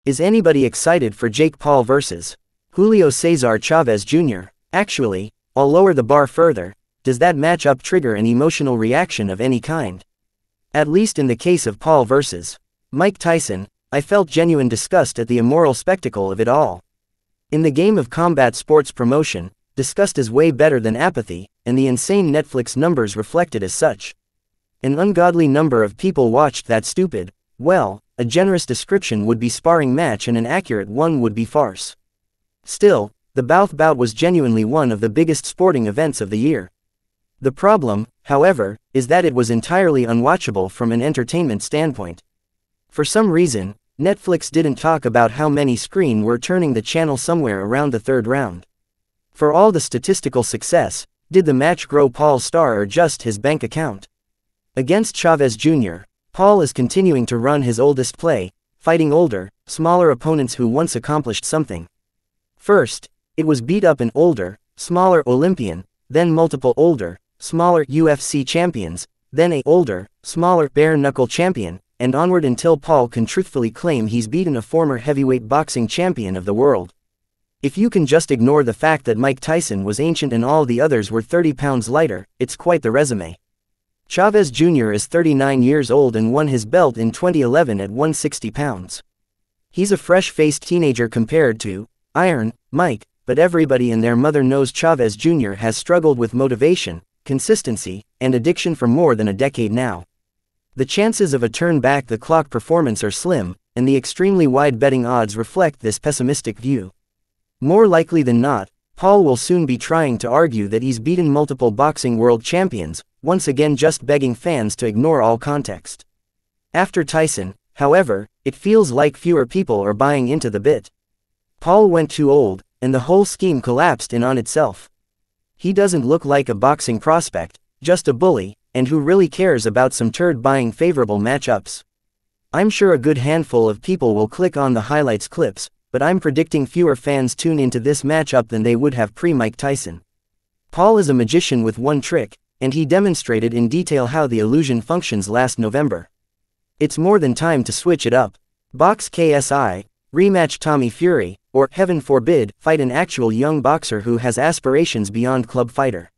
Is anybody excited for Jake Paul vs. Julio Cesar Chavez Jr.? Actually, I'll lower the bar further. Does that matchup trigger an emotional reaction of any kind? At least in the case of Paul vs. Mike Tyson, I felt genuine disgust at the immoral spectacle of it all. In the game of combat sports promotion, disgust is way better than apathy, and the insane Netflix numbers reflected as such. An ungodly number of people watched that stupid, well, a generous description would be sparring match and an accurate one would be farce. Still, the bout was genuinely one of the biggest sporting events of the year. The problem, however, is that it was entirely unwatchable from an entertainment standpoint. For some reason, Netflix didn't talk about how many screen were turning the channel somewhere around the third round. For all the statistical success, did the match grow Paul's star or just his bank account? Against Chavez Jr., Paul is continuing to run his oldest play, fighting older, smaller opponents who once accomplished something. First, it was beat up an older, smaller Olympian, then multiple older, smaller UFC champions, then a older, smaller bare-knuckle champion, and onward until Paul can truthfully claim he's beaten a former heavyweight boxing champion of the world. If you can just ignore the fact that Mike Tyson was ancient and all the others were 30 pounds lighter, it's quite the resume. Chavez Jr. is 39 years old and won his belt in 2011 at 160 pounds. He's a fresh-faced teenager compared to Iron Mike, but everybody and their mother knows Chavez Jr. has struggled with motivation, consistency, and addiction for more than a decade now. The chances of a turn-back-the-clock performance are slim, and the extremely wide betting odds reflect this pessimistic view. More likely than not, Paul will soon be trying to argue that he's beaten multiple boxing world champions, once again just begging fans to ignore all context. After Tyson, however, it feels like fewer people are buying into the bit. Paul went too old, and the whole scheme collapsed in on itself. He doesn't look like a boxing prospect, just a bully, and who really cares about some turd buying favorable matchups? I'm sure a good handful of people will click on the highlights clips, but I'm predicting fewer fans tune into this matchup than they would have pre-Mike Tyson. Paul is a magician with one trick, and he demonstrated in detail how the illusion functions last November. It's more than time to switch it up. Box KSI, rematch Tommy Fury, or, heaven forbid, fight an actual young boxer who has aspirations beyond club fighter.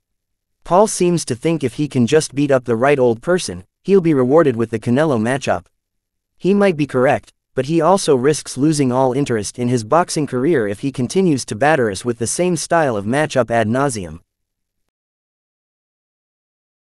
Paul seems to think if he can just beat up the right old person, he'll be rewarded with the Canelo matchup. He might be correct, but he also risks losing all interest in his boxing career if he continues to batter us with the same style of matchup ad nauseum.